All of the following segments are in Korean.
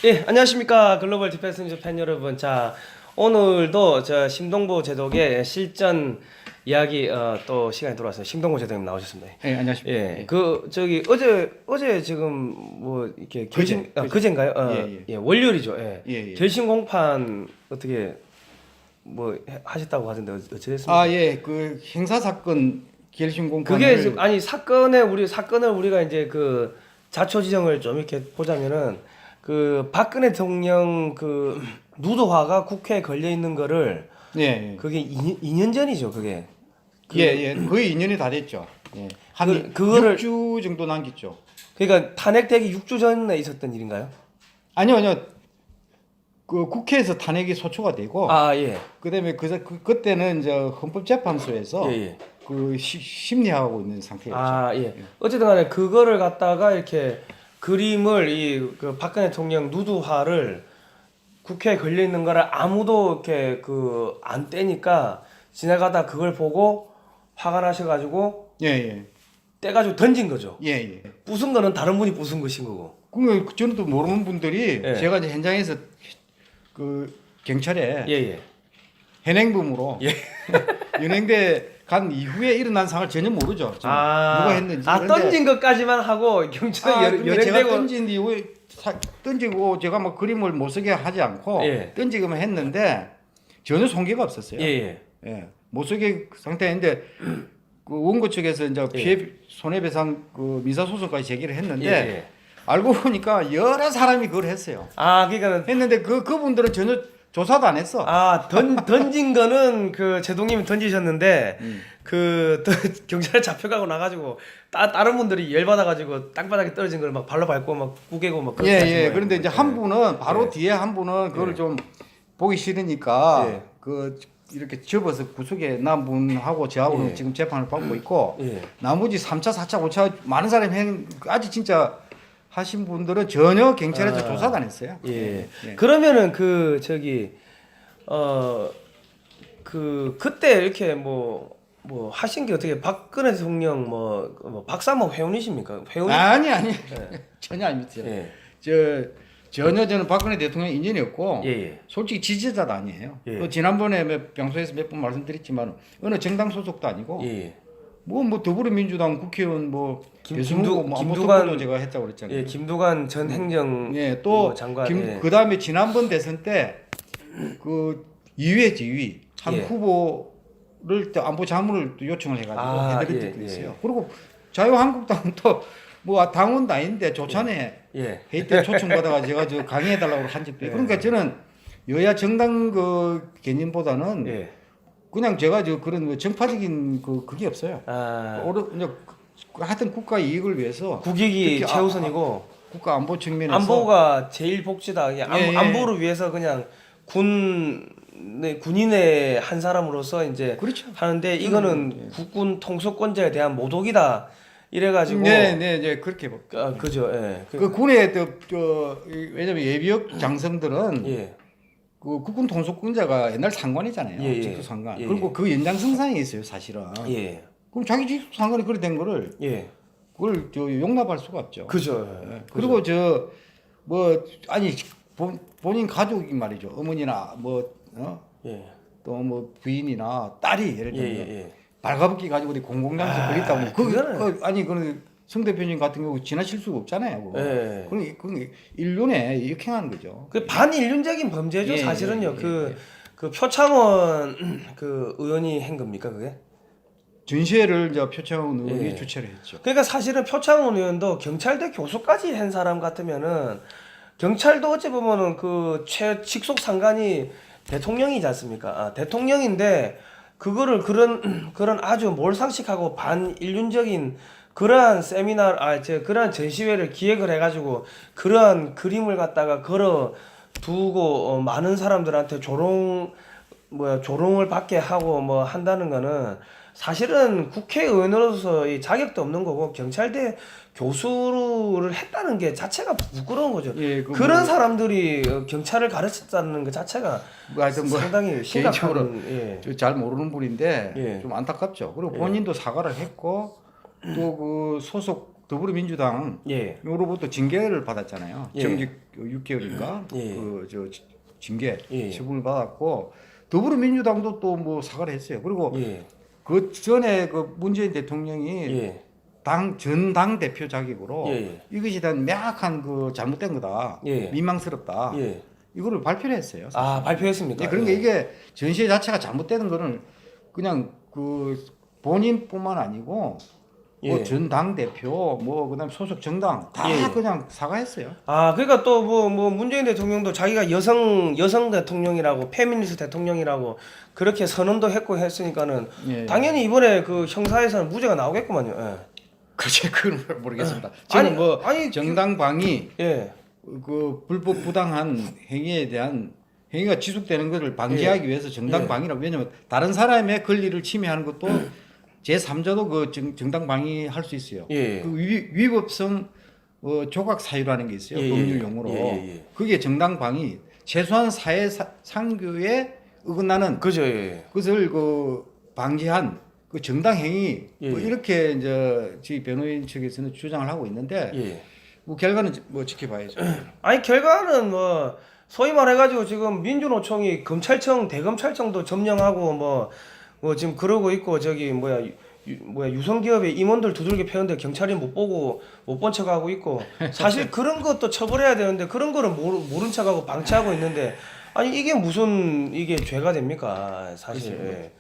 예, 안녕하십니까. 글로벌 디펜스 뉴스 팬 여러분. 자, 오늘도 저 심동보 제독의 실전 이야기 또 시간이 돌아왔어요. 심동보 제독님 나오셨습니다. 네, 안녕하십니까. 예, 예. 그 저기 어제 지금 뭐 이렇게 결심 그제. 그제인가요? 예. 월요일이죠. 예. 예. 결심 공판 어떻게 뭐 하셨다고 하던데 어찌 됐습니까? 아, 예. 그 형사 사건 결심 공판을 그게 지금 아니 사건을 우리가 이제 그 자초 지정을 좀 이렇게 보자면은 그 박근혜 대통령 그 누드화가 국회에 걸려 있는 거를 예. 그게 2년 전이죠, 그게. 예. 거의 2년이 다 됐죠. 예. 한 그거를 6주 정도 남겼죠. 그러니까 탄핵되기 6주 전에 있었던 일인가요? 아니요. 그 국회에서 탄핵이 소추가 되고 아, 예. 그다음에 그때는 이제 헌법재판소에서 예. 그 심리하고 있는 상태였죠. 아, 예. 어쨌든 간에 그거를 갖다가 이렇게 그림을 그 박근혜 대통령 누드화를 국회에 걸려 있는 거를 아무도 이렇게 그 안 떼니까 지나가다 그걸 보고 화가 나셔가지고 예. 떼가지고 던진 거죠. 예. 부순 거는 다른 분이 부순 것인 거고. 그 저는 또 모르는 분들이 예. 제가 이제 현장에서 그 경찰에 예. 현행범으로 연행대 간 이후에 일어난 상을 전혀 모르죠. 누가 했는지. 던진 것까지만 하고 경찰 그러니까 제가 연행되고. 던진 이후에 던지고 제가 뭐 그림을 못 쓰게 하지 않고 예. 던지기만 했는데 전혀 손괴가 없었어요. 예. 못 쓰게 상태인데 그 원고 측에서 이제 피해 손해배상 그 민사소송까지 제기를 했는데 예. 알고 보니까 여러 사람이 그걸 했어요. 아, 그러니까는 했는데 그분들은 전혀 조사도 안 했어. 던진 거는 그 제동님이 던지셨는데 경찰에 잡혀가고 나가지고 다른 분들이 열 받아가지고 땅바닥에 떨어진 걸 막 발로 밟고 막 구개고 막 그렇게 하신 거예요. 그런데 이제 한 분은 바로 뒤에 한 분은 그거를 좀 보기 싫으니까 그 이렇게 접어서 구석에 난 분하고 저하고는 지금 재판을 받고 있고 나머지 3차, 4차, 5차 많은 사람이 아직 진짜 하신 분들은 전혀 경찰에서 조사도 안 했어요. 그러면은 그때 이렇게 뭐 하신 게 어떻게 박근혜 대통령 뭐 박사모 회원이십니까? 회원? 아니 전혀 아닙니다. 전혀 저는 박근혜 대통령 인연이 없고 솔직히 지지자도 아니에요. 또 지난번에 방송에서 몇 번 말씀드렸지만 어느 정당 소속도 아니고 뭐 더불어민주당 국회의원 뭐 김두관 제가 했다고 그랬잖아요. 김두관 전 행정 또 장관. 그다음에 지난번 대선 때 그 이회 지위 한 후보를 또 안보 자문을 또 요청을 해가지고 해드린 적도 있어요. 그리고 자유한국당은 또 뭐 당원도 아닌데 조찬에 회의 때 초청받아가 제가 저 강의해달라고 한 적도 있고. 그러니까 저는 여야 정당 그 개념보다는 그냥 제가 그런 뭐 정파적인 그게 없어요. 하여튼 국가 이익을 위해서 국익이 최우선이고 국가 안보 측면에서 안보가 제일 복지다. 안보를 위해서 그냥 군인의 한 사람으로서 이제 하는데 이거는 국군 통수권자에 대한 모독이다. 이래가지고 그렇게 그죠. 그 군의 왜냐면 예비역 장성들은 그 국군 통수권자가 옛날 상관이잖아요. 직속 상관. 그리고 그 연장선상에 있어요, 사실은. 그럼 자기 직속 상관이 그래 된 거를 그걸 용납할 수가 없죠. 그죠. 그리고 본인 가족이 말이죠. 어머니나 또 뭐 부인이나 딸이 예를 들면 발가벗기 가지고 어디 공공장소 걸렸다고 그거는 성 대표님 같은 경우 지나칠 수가 없잖아요. 그건 인륜에 역행하는 거죠. 그 반인륜적인 범죄죠, 사실은요. 그 표창원 그 의원이 한 겁니까, 그게? 전시회를 이제 표창원 의원이 주최를 했죠. 그러니까 사실은 표창원 의원도 경찰대 교수까지 한 사람 같으면은 경찰도 어찌 보면은 그 직속 상관이 대통령이지 않습니까? 대통령인데 그거를 그런 아주 몰상식하고 반인륜적인 그러한 그러한 전시회를 기획을 해가지고 그러한 그림을 갖다가 걸어 두고 많은 사람들한테 조롱을 받게 하고 뭐 한다는 거는 사실은 국회의원으로서 이 자격도 없는 거고 경찰대 교수를 했다는 게 자체가 부끄러운 거죠. 그런 사람들이 경찰을 가르쳤다는 것 자체가 상당히 심각한. 잘 모르는 분인데 좀 안타깝죠. 그리고 본인도 사과를 했고 또 그 소속 더불어민주당으로부터 징계를 받았잖아요. 예. 정직 6개월인가 예. 그저 징계 예. 처분을 받았고 더불어민주당도 또 뭐 사과를 했어요. 그리고 예. 그 전에 그 문재인 대통령이 예. 전당 대표 자격으로 예. 이것이 대한 명확한 그 잘못된 거다, 예. 민망스럽다. 예. 이거를 발표를 했어요. 사실. 아, 발표했습니까? 예, 그러니까 예. 이게 전시회 자체가 잘못되는 거는 그냥 그 본인뿐만 아니고 뭐 예. 전당 대표 뭐 그다음 소속 정당 다 예. 그냥 사과했어요. 아, 그러니까 또 뭐 문재인 대통령도 자기가 여성 대통령이라고 페미니스트 대통령이라고 그렇게 선언도 했고 했으니까는 예. 당연히 이번에 그 형사에서는 무죄가 나오겠구만요. 예. 글쎄 그건 모르겠습니다. 지금 아니, 뭐 아니, 정당방위 예. 그 불법 부당한 행위에 대한 행위가 지속되는 것을 방지하기 위해서 정당방위라고 왜냐면 다른 사람의 권리를 침해하는 것도 제3자도 그 정당방위할 수 있어요. 예. 그 위법성 조각 사유라는 게 있어요. 예, 예, 법률 예. 용어로. 예, 예, 예. 그게 정당방위 최소한 사회 상규에 어긋나는 그죠. 예. 그것을 그 방지한 그 정당 행위 뭐 예, 예. 이렇게 이제 저희 변호인 측에서는 주장을 하고 있는데 예. 뭐 결과는 뭐 지켜봐야죠. 아니 결과는 뭐 소위 말해가지고 지금 민주노총이 검찰청 대검찰청도 점령하고 뭐 지금 그러고 있고 저기 유성기업의 임원들 두들겨 패는데 경찰이 못 보고 못 본 척하고 있고 사실 그런 것도 처벌해야 되는데 그런 거를 모른 척하고 방치하고 있는데 아니 이게 무슨 이게 죄가 됩니까 사실. 예.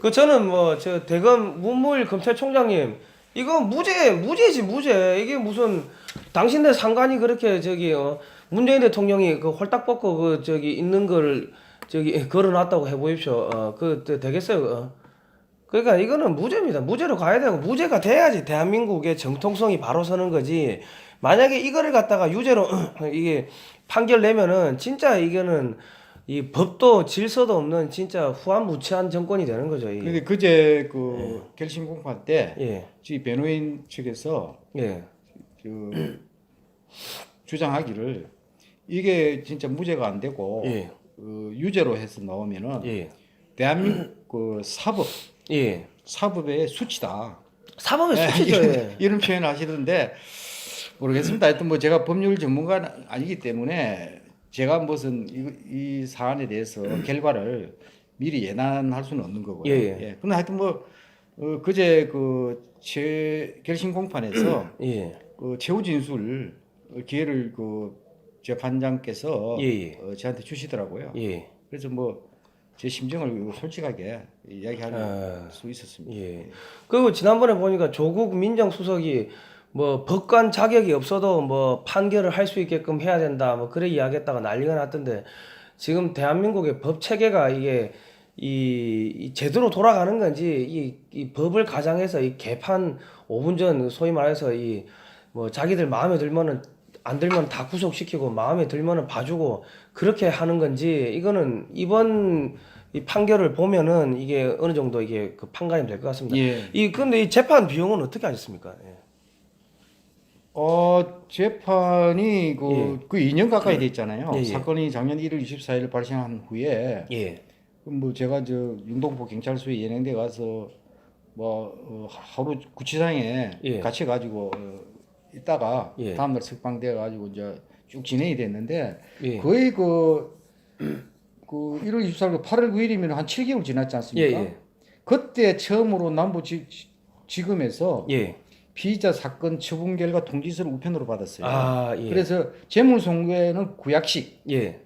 그 저는 뭐 저 대검 문무일 검찰총장님 이거 무죄지 무죄. 이게 무슨 당신네 상관이 그렇게 저기 문재인 대통령이 그 홀딱 벗고 그 저기 있는 걸 저기 걸어놨다고 해보십시오. 그 되겠어요. 그러니까 이거는 무죄입니다. 무죄로 가야 되고 무죄가 돼야지 대한민국의 정통성이 바로 서는 거지. 만약에 이거를 갖다가 유죄로 이게 판결 내면은 진짜 이거는 이 법도 질서도 없는 진짜 후한무치한 정권이 되는 거죠. 이게. 근데 그제 그 결심 공판 때 예. 저희 변호인 측에서 예. 그 주장하기를 이게 진짜 무죄가 안 되고 예. 유죄로 해서 나오면은 예. 대한민국 그 예. 사법의 수치다. 사법의 예, 수치죠. 예. 이런 표현을 하시던데 모르겠습니다. 하여튼 뭐 제가 법률 전문가는 아니기 때문에 제가 무슨 이 사안에 대해서 결과를 미리 예단할 수는 없는 거고요. 예, 예. 그런데 하여튼 뭐 그제 그 결심 공판에서 예. 그 최후 진술 기회를 그 재판장께서 예, 예. 저한테 주시더라고요. 예. 그래서 뭐 제 심정을 솔직하게 이야기할 수 있었습니다. 예. 그리고 지난번에 보니까 조국 민정수석이 뭐 법관 자격이 없어도 뭐 판결을 할 수 있게끔 해야 된다 뭐 그래 이야기했다가 난리가 났던데 지금 대한민국의 법 체계가 이게 이 제대로 돌아가는 건지 이 법을 가장해서 이 개판 5분 전 소위 말해서 이 뭐 자기들 마음에 들면은 안 들면 다 구속시키고 마음에 들면은 봐주고 그렇게 하는 건지 이거는 이번 이 판결을 보면은 이게 어느 정도 이게 그 판가름 될 것 같습니다. 예. 근데 이 재판 비용은 어떻게 하셨습니까? 예. 재판이 그 2년 가까이 돼 있잖아요. 예, 예. 사건이 작년 1월 24일 발생한 후에 예. 뭐 제가 저 윤동포 경찰서에 연행돼 가서 뭐 하루 구치장에 예. 갇혀 가지고 있다가 예. 다음날 석방돼 가지고 이제 쭉 진행이 됐는데 예. 거의 그 1월 24일 8월 9일이면 한 7개월 지났지 않습니까? 예, 예. 그때 처음으로 남부지검에서 예. 피의자 사건 처분 결과 통지서를 우편으로 받았어요. 아, 예. 그래서 재물손괴는 구약식, 예.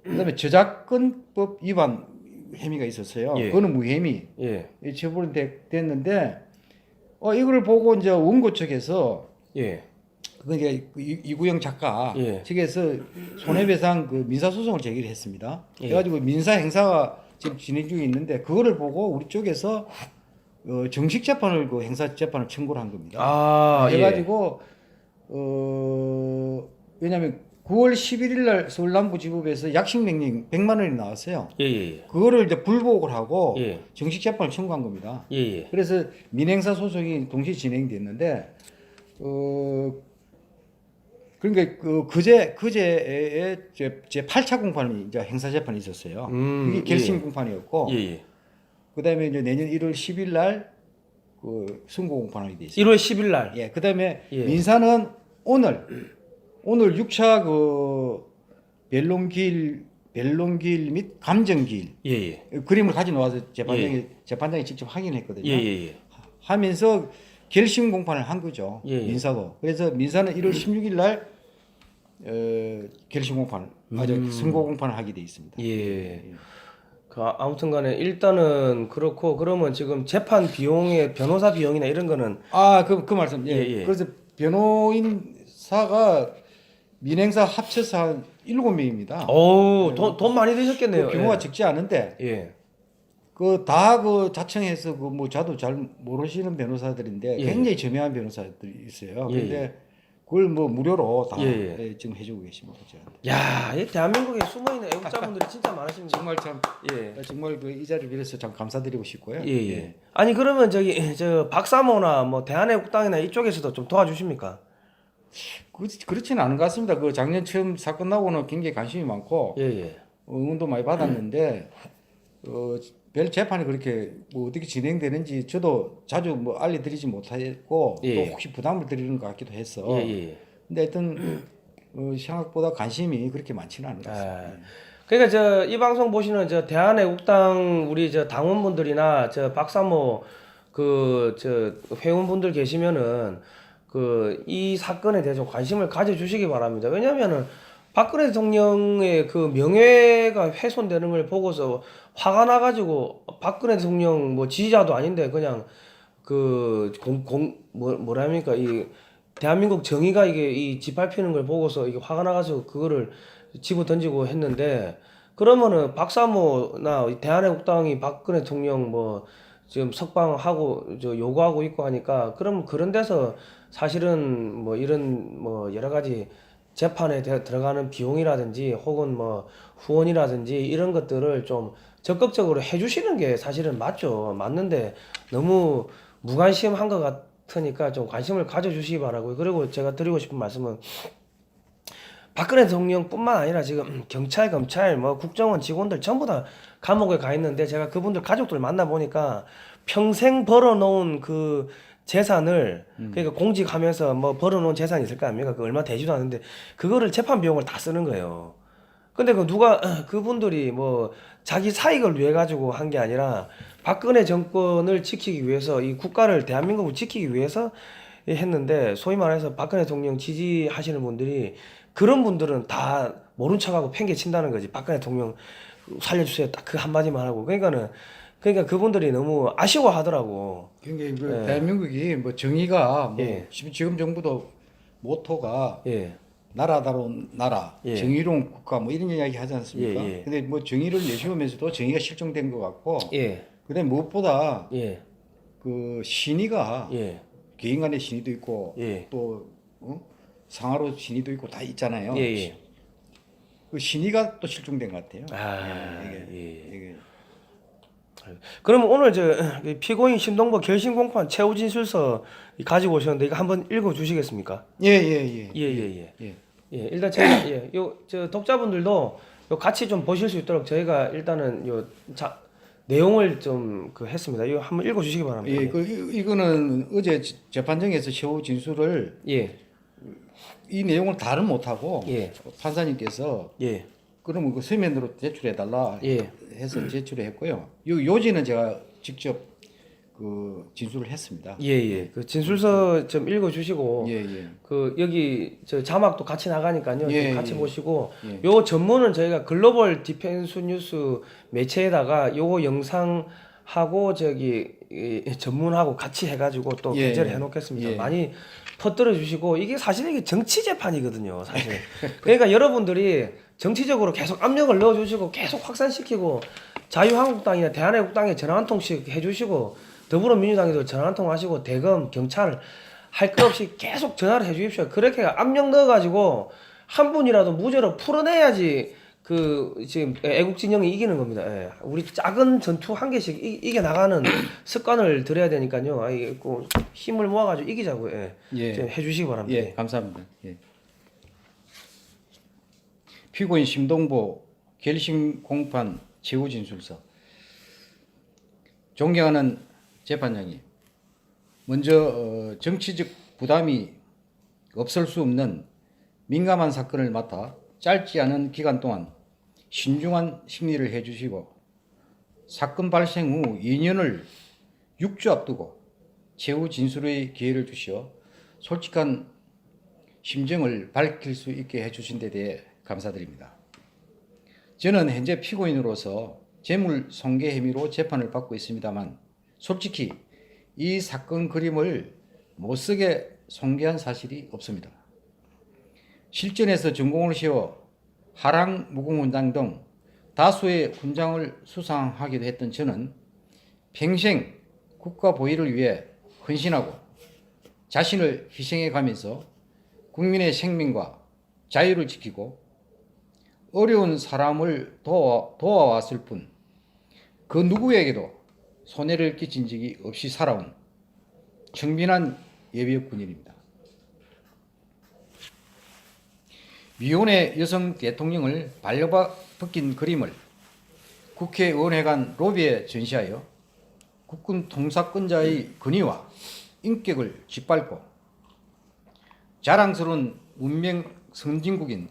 그다음에 저작권법 위반 혐의가 있었어요. 예. 그거는 무혐의 예. 처분이 됐는데 이걸 보고 이제 원고 측에서 예. 그러니까 이구영 작가 예. 측에서 손해배상 그 민사소송을 제기를 했습니다. 예. 그래가지고 민사 행사가 지금 진행 중에 있는데 그거를 보고 우리 쪽에서 정식 재판을 그 행사 재판을 청구를 한 겁니다. 아, 해가지고 왜냐하면 9월 11일 날 서울 남부지법에서 약식 명령 100만 원이 나왔어요. 예. 예. 그거를 이제 불복을 하고 예. 정식 재판을 청구한 겁니다. 예. 예. 그래서 민행사 소송이 동시에 진행됐는데 그러니까 그제에 제 8차 공판이 이제 행사 재판이 있었어요. 그게 결심 공판이었고 예. 예. 그다음에 이제 내년 1월 10일 날 그 선고 공판하게 돼 있습니다. 1월 10일 날. 예, 그다음에 예. 민사는 오늘 6차 그 변론길 및 감정길 예, 예. 그림을 가지고 나와서 재판장이 직접 확인했거든요. 예, 예, 예. 하면서 결심 공판을 한 거죠. 예, 예. 민사도. 그래서 민사는 1월 16일 날 결심 공판을 선고 공판을 하게 돼 있습니다. 예. 그 아무튼 간에 일단은 그렇고 그러면 지금 재판 비용에 변호사 비용이나 이런 거는 그 말씀. 예. 예, 예. 그래서 변호인사가 민행사 합쳐서 한 7명입니다. 오, 돈 많이 드셨겠네요. 그 규모가 예. 적지 않은데 예. 그 다 그 자청해서 그 뭐 저도 잘 모르시는 변호사들인데 예. 굉장히 저명한 변호사들이 있어요. 예, 근데 그걸 뭐 무료로 다 예, 예, 지금 해주고 계십니다. 저한테. 야, 이 대한민국에 숨어 있는 애국자분들이 진짜 많으십니다. 정말 참 예. 정말 그 이 자리를 빌어서 참 감사드리고 싶고요. 예, 예. 아니 그러면 저 박사모나 뭐 대한애국당이나 이쪽에서도 좀 도와주십니까? 그렇지는 않은 것 같습니다. 그 작년 처음 사건 나고는 굉장히 관심이 많고 예, 예. 응원도 많이 받았는데 별 재판이 그렇게 뭐 어떻게 진행되는지 저도 자주 뭐 알려드리지 못했고 예. 또 혹시 부담을 드리는 것 같기도 해서 예, 예. 근데 하여튼 생각보다 관심이 그렇게 많지는 않은 것 같습니다. 아, 그러니까 저 이 방송 보시는 저 대한애국당 우리 저 당원분들이나 저 박사모 그 저 회원분들 계시면은 그 이 사건에 대해서 관심을 가져주시기 바랍니다. 왜냐면은 박근혜 대통령의 그 명예가 훼손되는 걸 보고서 화가 나가지고 박근혜 대통령 뭐 지지자도 아닌데 그냥 그 뭐랍니까 이 대한민국 정의가 이게 이 짓밟히는 걸 보고서 이게 화가 나가지고 그거를 집어 던지고 했는데 그러면은 박사모나 대한애국당이 박근혜 대통령 뭐 지금 석방하고 저 요구하고 있고 하니까 그럼 그런 데서 사실은 뭐 이런 뭐 여러 가지 재판에 들어가는 비용이라든지 혹은 뭐 후원이라든지 이런 것들을 좀 적극적으로 해주시는 게 사실은 맞죠. 맞는데 너무 무관심한 것 같으니까 좀 관심을 가져주시기 바라고요. 그리고 제가 드리고 싶은 말씀은 박근혜 대통령뿐만 아니라 지금 경찰, 검찰, 뭐 국정원 직원들 전부 다 감옥에 가 있는데 제가 그분들 가족들 만나 보니까 평생 벌어놓은 그 재산을 그러니까 공직하면서 뭐 벌어놓은 재산이 있을 거 아닙니까? 그 얼마 되지도 않는데 그거를 재판 비용을 다 쓰는 거예요. 근데 그 누가 그분들이 뭐 자기 사익을 위해 가지고 한 게 아니라 박근혜 정권을 지키기 위해서 이 국가를 대한민국을 지키기 위해서 했는데 소위 말해서 박근혜 대통령 지지하시는 분들이 그런 분들은 다 모른 척하고 팽개 친다는 거지. 박근혜 대통령 살려주세요. 딱 그 한마디만 하고. 그러니까 그분들이 너무 아쉬워하더라고. 굉장히 그 예. 대한민국이 뭐 정의가 뭐 예. 지금 정부도 모토가 예. 나라다운 나라, 예. 정의로운 국가 뭐 이런 이야기 하지 않습니까? 예, 예. 근데 뭐 정의를 내세우면서도 정의가 실종된 것 같고 예. 그다음에 무엇보다 예. 그 신의가 예. 개인 간의 신의도 있고 예. 또 상하로 신의도 있고 다 있잖아요. 예. 예. 그 신의가 또 실종된 것 같아요. 아, 이게, 예. 이게 그러면 오늘 저 피고인 신동보 결심 공판 최후 진술서 가지고 오셨는데 이거 한번 읽어 주시겠습니까? 예예예. 예. 예, 일단 제가 요 저 독자분들도 요 같이 좀 보실 수 있도록 저희가 일단은 내용을 좀 그 했습니다. 이거 한번 읽어 주시기 바랍니다. 예, 이거는 어제 재판정에서 최후 진술을 예. 이 내용을 다는 못하고 예. 판사님께서 예. 그러면 그 서면으로 제출해 달라 예. 해서 제출을 했고요. 요지는 제가 직접 그 진술을 했습니다. 예. 그 진술서 좀 읽어 주시고 예. 그 여기 저 자막도 같이 나가니까요. 예, 좀 같이 예. 보시고 예. 요 전문은 저희가 글로벌 디펜스 뉴스 매체에다가 요거 영상하고 저기 이 전문하고 같이 해가지고 또 예, 게재를 예. 해놓겠습니다. 예. 많이 퍼뜨려 주시고 이게 사실 이게 정치 재판이거든요. 사실. 그러니까 여러분들이 정치적으로 계속 압력을 넣어주시고 계속 확산시키고 자유한국당이나 대한애국당에 전화 한 통씩 해주시고 더불어민주당에도 전화 한 통 하시고 대검 경찰 할 것 없이 계속 전화를 해주십시오. 그렇게 압력 넣어가지고 한 분이라도 무죄로 풀어내야지 그 지금 애국 진영이 이기는 겁니다. 예. 우리 작은 전투 한 개씩 이겨 나가는 습관을 들여야 되니까요. 꼭 힘을 모아가지고 이기자고요. 예. 좀 해주시기 바랍니다. 예, 감사합니다. 예. 피고인 심동보 결심 공판 최후 진술서. 존경하는 재판장님, 먼저 정치적 부담이 없을 수 없는 민감한 사건을 맡아 짧지 않은 기간 동안 신중한 심리를 해주시고 사건 발생 후 2년을 6주 앞두고 최후 진술의 기회를 주시어 솔직한 심정을 밝힐 수 있게 해주신 데 대해 감사드립니다. 저는 현재 피고인으로서 재물 손괴 혐의로 재판을 받고 있습니다만 솔직히 이 사건 그림을 못쓰게 손괴한 사실이 없습니다. 실전에서 전공을 세워 하랑 무궁훈장 등 다수의 훈장을 수상하기도 했던 저는 평생 국가 보위를 위해 헌신하고 자신을 희생해 가면서 국민의 생명과 자유를 지키고 어려운 사람을 도와왔을 뿐 그 누구에게도 손해를 끼친 적이 없이 살아온 청빈한 예비역 군인입니다. 미혼의 여성 대통령을 발려벗긴 그림을 국회의원회관 로비에 전시하여 국군 통사권자의 권위와 인격을 짓밟고 자랑스러운 문명 선진국인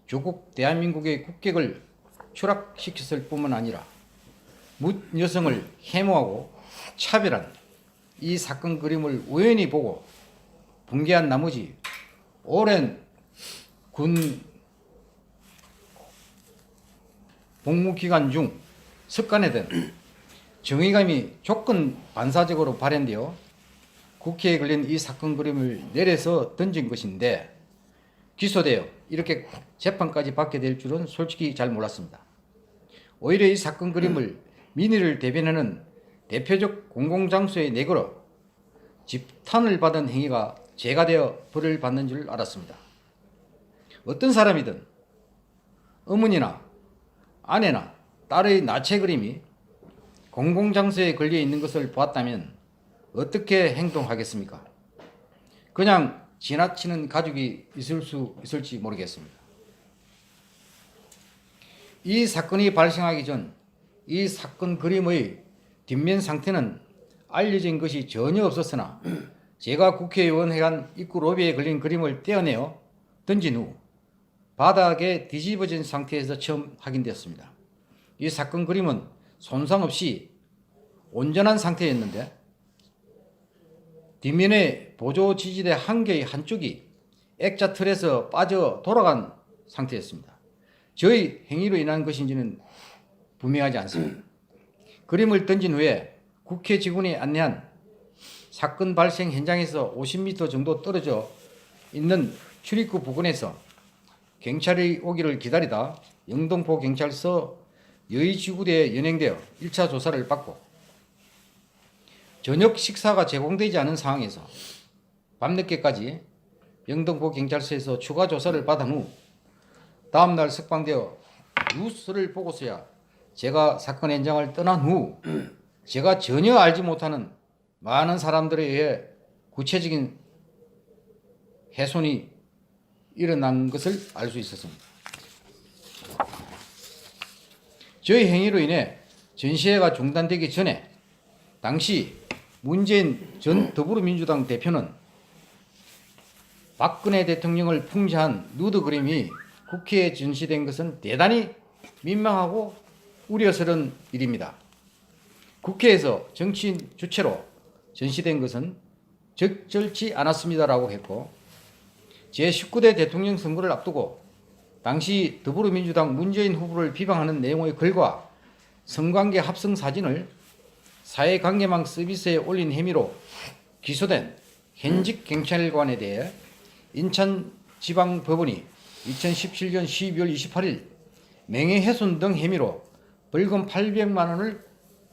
조국 대한민국의 국격을 추락시켰을 뿐만 아니라 묻 여성을 혐오하고 차별한 이 사건 그림을 우연히 보고 붕괴한 나머지 오랜 군 복무 기간 중 습관화된 정의감이 조건 반사적으로 발현되어 국회에 걸린 이 사건 그림을 내려서 던진 것인데 기소되어 이렇게 재판까지 받게 될 줄은 솔직히 잘 몰랐습니다. 오히려 이 사건 그림을 민의를 대변하는 대표적 공공장소에 내걸어 집탄을 받은 행위가 죄가 되어 벌을 받는 줄 알았습니다. 어떤 사람이든 어머니나 아내나 딸의 나체 그림이 공공장소에 걸려 있는 것을 보았다면 어떻게 행동하겠습니까? 그냥 지나치는 가족이 있을 수 있을지 모르겠습니다. 이 사건이 발생하기 전 이 사건 그림의 뒷면 상태는 알려진 것이 전혀 없었으나 제가 국회의원회관 입구 로비에 걸린 그림을 떼어내어 던진 후 바닥에 뒤집어진 상태에서 처음 확인되었습니다. 이 사건 그림은 손상 없이 온전한 상태였는데 뒷면의 보조 지지대 한 개의 한쪽이 액자 틀에서 빠져 돌아간 상태였습니다. 저의 행위로 인한 것인지는 분명하지 않습니다. 그림을 던진 후에 국회 직원이 안내한 사건 발생 현장에서 50m 정도 떨어져 있는 출입구 부근에서 경찰이 오기를 기다리다 영등포 경찰서 여의지구대에 연행되어 1차 조사를 받고 저녁 식사가 제공되지 않은 상황에서 밤늦게까지 영등포 경찰서에서 추가 조사를 받은 후 다음날 석방되어 뉴스를 보고서야 제가 사건 현장을 떠난 후 제가 전혀 알지 못하는 많은 사람들에 의해 구체적인 훼손이 일어난 것을 알 수 있었습니다. 저희 행위로 인해 전시회가 중단되기 전에 당시 문재인 전 더불어민주당 대표는 박근혜 대통령을 풍자한 누드 그림이 국회에 전시된 것은 대단히 민망하고 우려스러운 일입니다. 국회에서 정치인 주체로 전시된 것은 적절치 않았습니다라고 했고 제19대 대통령 선거를 앞두고 당시 더불어민주당 문재인 후보를 비방하는 내용의 글과 성관계 합성 사진을 사회관계망 서비스에 올린 혐의로 기소된 현직 경찰관에 대해 인천지방법원이 2017년 12월 28일 명예훼손 등 혐의로 벌금 800만 원을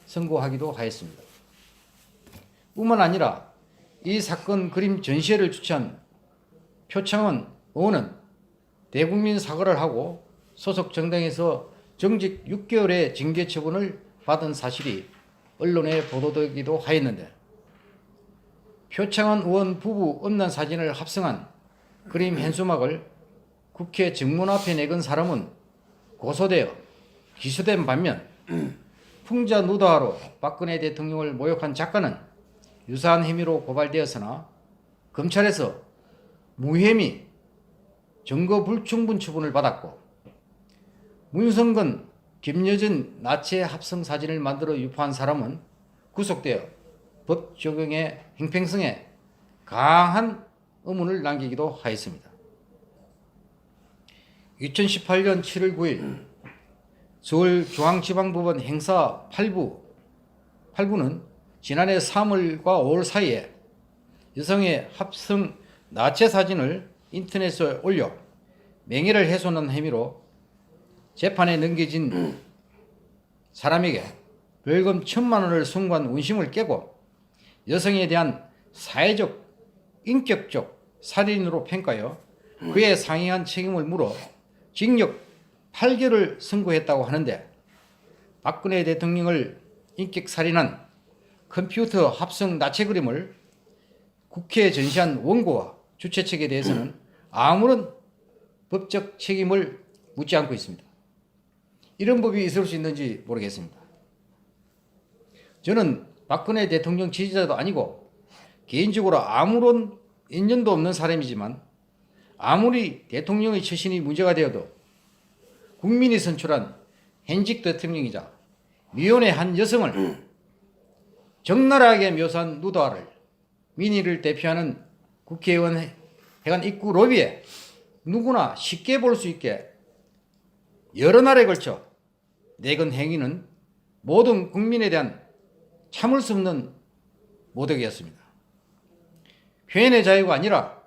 선고하기도 하였습니다. 뿐만 아니라 이 사건 그림 전시회를 주최한 표창원 의원은 대국민 사과를 하고 소속 정당에서 정직 6개월의 징계 처분을 받은 사실이 언론에 보도되기도 하였는데 표창원 의원 부부 음란 사진을 합성한 그림 현수막을 국회 정문 앞에 내건 사람은 고소되어 기소된 반면 풍자 누드화로 박근혜 대통령을 모욕한 작가는 유사한 혐의로 고발되었으나 검찰에서 무혐의 증거 불충분 처분을 받았고, 문성근, 김여진 나체 합성 사진을 만들어 유포한 사람은 구속되어 법 적용의 형평성에 강한 의문을 남기기도 하였습니다. 2018년 7월 9일 서울중앙지방법원 행사 8부는 지난해 3월과 5월 사이에 여성의 합성 나체 사진을 인터넷에 올려 명예를 훼손한 혐의로 재판에 넘겨진 사람에게 벌금 1,000만 원을 선고한 원심을 깨고 여성에 대한 사회적, 인격적 살인으로 평가하여 그에 상응한 책임을 물어 징역 8개월을 선고했다고 하는데, 박근혜 대통령을 인격살인한 컴퓨터 합성 나체 그림을 국회에 전시한 원고와 주최 측에 대해서는 아무런 법적 책임을 묻지 않고 있습니다. 이런 법이 있을 수 있는지 모르겠습니다. 저는 박근혜 대통령 지지자도 아니고 개인적으로 아무런 인연도 없는 사람이지만, 아무리 대통령의 처신이 문제가 되어도 국민이 선출한 현직 대통령이자 미혼의 한 여성을 적나라하게 묘사한 누드화를 민의를 대표하는 국회의원 회관 입구 로비에 누구나 쉽게 볼 수 있게 여러 날에 걸쳐 내건 행위는 모든 국민에 대한 참을 수 없는 모독이었습니다. 표현의 자유가 아니라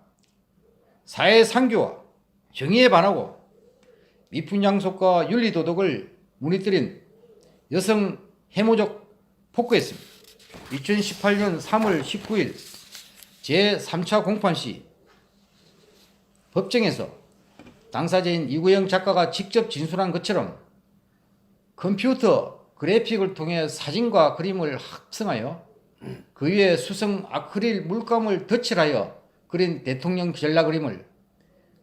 사회 상규와 정의에 반하고 미풍양속과 윤리도덕을 무너뜨린 여성 해모적 폭거였습니다. 2018년 3월 19일 제3차 공판 시 법정에서 당사자인 이구영 작가가 직접 진술한 것처럼 컴퓨터 그래픽을 통해 사진과 그림을 합성하여 그 위에 수성 아크릴 물감을 덧칠하여 그린 대통령 전라 그림을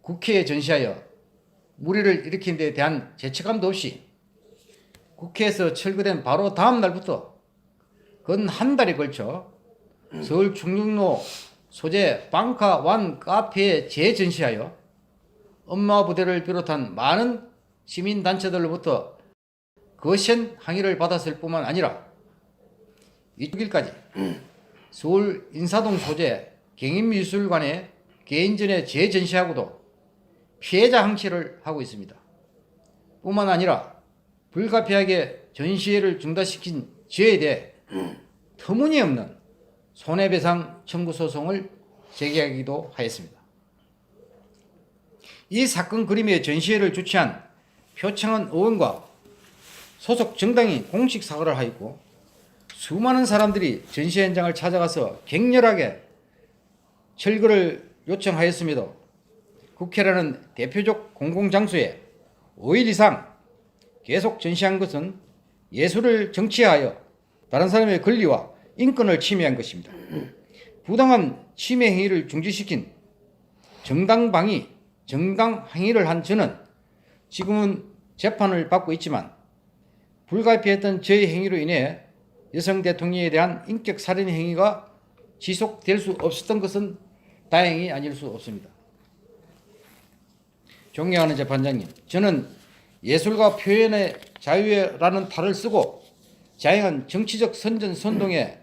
국회에 전시하여 물의를 일으킨 데 대한 죄책감도 없이 국회에서 철거된 바로 다음 날부터 건 한 달에 걸쳐 서울 충정로 소재 방카 완 카페에 재전시하여 엄마 부대를 비롯한 많은 시민단체들로부터 거센 항의를 받았을 뿐만 아니라 6일까지 서울 인사동 소재 경인미술관에 개인전에 재전시하고도 피해자 항치를 하고 있습니다. 뿐만 아니라 불가피하게 전시회를 중단시킨 저에 대해 터무니없는 손해배상 청구 소송을 제기하기도 하였습니다. 이 사건 그림의 전시회를 주최한 표창원 의원과 소속 정당이 공식 사과를 하였고, 수많은 사람들이 전시 현장을 찾아가서 격렬하게 철거를 요청하였음에도 국회라는 대표적 공공장소에 5일 이상 계속 전시한 것은 예술을 정치화하여 다른 사람의 권리와 인권을 침해한 것입니다. 부당한 침해 행위를 중지시킨 정당방위, 정당 항의를 한 저는 지금은 재판을 받고 있지만, 불가피했던 저의 행위로 인해 여성 대통령에 대한 인격 살인 행위가 지속될 수 없었던 것은 다행히 아닐 수 없습니다. 존경하는 재판장님, 저는 예술과 표현의 자유라는 탈을 쓰고 자행한 정치적 선전선동에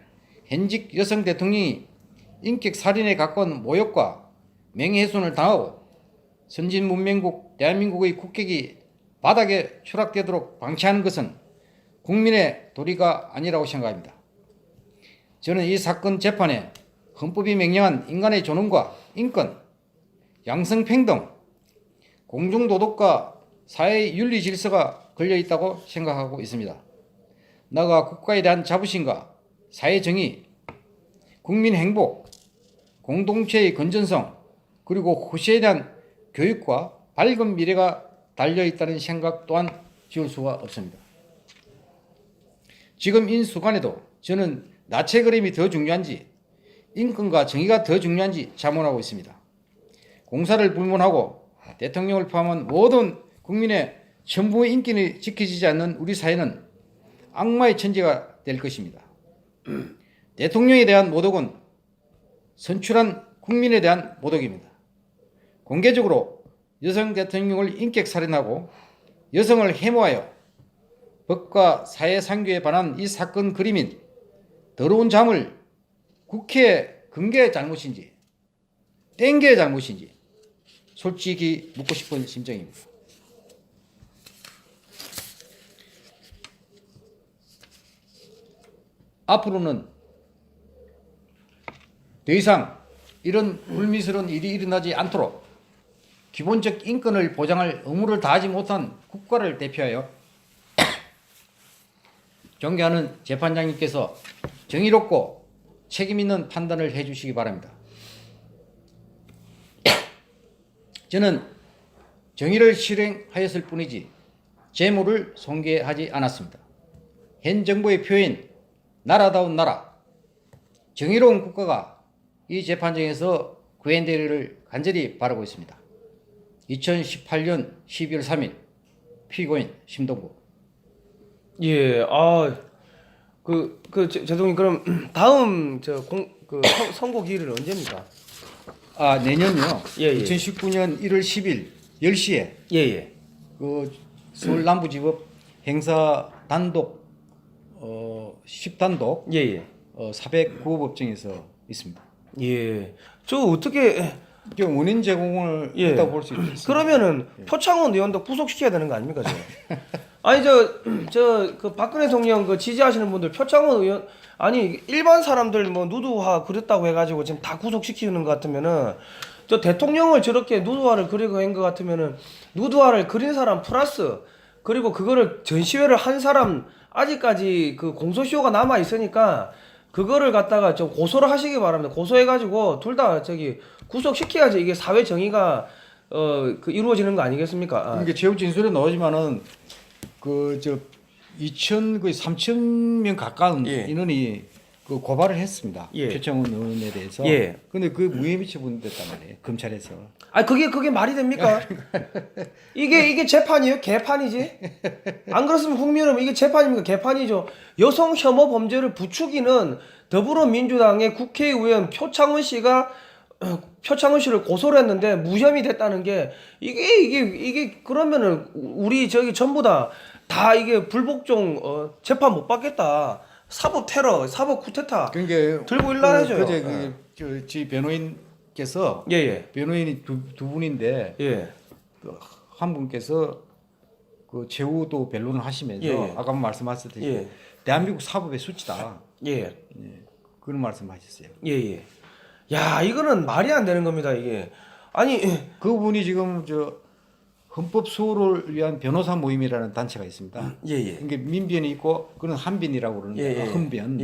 현직 여성 대통령이 인격 살인에 가까운 모욕과 명예훼손을 당하고 선진문명국 대한민국의 국격이 바닥에 추락되도록 방치하는 것은 국민의 도리가 아니라고 생각합니다. 저는 이 사건 재판에 헌법이 명령한 인간의 존엄과 인권, 양성평등, 공중도덕과 사회의 윤리 질서가 걸려있다고 생각하고 있습니다. 나아가 국가에 대한 자부심과 사회정의, 국민 행복, 공동체의 건전성, 그리고 후세에 대한 교육과 밝은 미래가 달려있다는 생각 또한 지울 수가 없습니다. 지금 이 순간에도 저는 나체 그림이 더 중요한지 인권과 정의가 더 중요한지 자문하고 있습니다. 공사를 불문하고 대통령을 포함한 모든 국민의 전부의 인권이 지켜지지 않는 우리 사회는 악마의 천지가 될 것입니다. 대통령에 대한 모독은 선출한 국민에 대한 모독입니다. 공개적으로 여성 대통령을 인격살인하고 여성을 해모하여 법과 사회상규에 반한 이 사건 그림인 더러운 잠을 국회 근계의 잘못인지 땡계의 잘못인지 솔직히 묻고 싶은 심정입니다. 앞으로는 더 이상 이런 불미스러운 일이 일어나지 않도록 기본적 인권을 보장할 의무를 다하지 못한 국가를 대표하여 존경하는 재판장님께서 정의롭고 책임있는 판단을 해주시기 바랍니다. 저는 정의를 실행하였을 뿐이지 재물을 손괴하지 않았습니다. 현 정부의 표현 나라다운 나라, 정의로운 국가가 이 재판정에서 구현되기를 간절히 바라고 있습니다. 2018년 12월 3일 피고인 심동구. 예, 제동님 그럼 다음 선고 기일은 언제입니까? 내년요. 예, 예. 2019년 1월 10일 10시에 예. 그 서울 남부지법 행사 단독 10단독 예. 409호 법정에서 있습니다. 예. 저 어떻게 이게 원인 제공을 예. 있다고 볼 수 있습니다. 그러면은 표창원 의원도 구속시켜야 되는 거 아닙니까, 저? 아니 그 박근혜 대통령 그 지지하시는 분들 표창원 의원 아니 일반 사람들 뭐 누드화 그렸다고 해가지고 지금 다 구속시키는 것 같으면은 저 대통령을 저렇게 누드화를 그리고 한 것 같으면은 누드화를 그린 사람 플러스 그리고 그거를 전시회를 한 사람 아직까지 그 공소시효가 남아 있으니까 그거를 갖다가 좀 고소를 하시기 바랍니다. 고소해가지고 둘 다 구속시켜야지 이게 사회 정의가 이루어지는 거 아니겠습니까? 이게 제후 진술에 나오지만은 거의 3,000명 가까운 예. 인원이 그 고발을 했습니다. 예. 표창원 의원에 대해서. 예. 근데 그 무혐의 처분됐단 말이에요. 검찰에서. 그게 말이 됩니까? 이게 재판이에요? 개판이지? 안 그렇으면 국민은 이게 재판입니까? 개판이죠. 여성 혐오 범죄를 부추기는 더불어민주당의 국회의원 표창원 씨가 표창원 씨를 고소를 했는데 무혐의 됐다는 게 이게 그러면은 우리 전부 다 이게 불복종 재판 못 받겠다. 사법 테러, 사법 쿠데타 그러니까 들고 일어나죠. 그제 지 변호인께서 변호인이 두 분인데 한 분께서 그 제후도 변론을 하시면서 아까 말씀하셨듯이 대한민국 사법의 수치다. 그런 말씀하셨어요. 야, 이거는 말이 안 되는 겁니다, 이게. 아니, 그분이 지금 헌법 수호를 위한 변호사 모임이라는 단체가 있습니다. 그러니까 민변이 있고 그는 한변이라고 그러는데 헌변.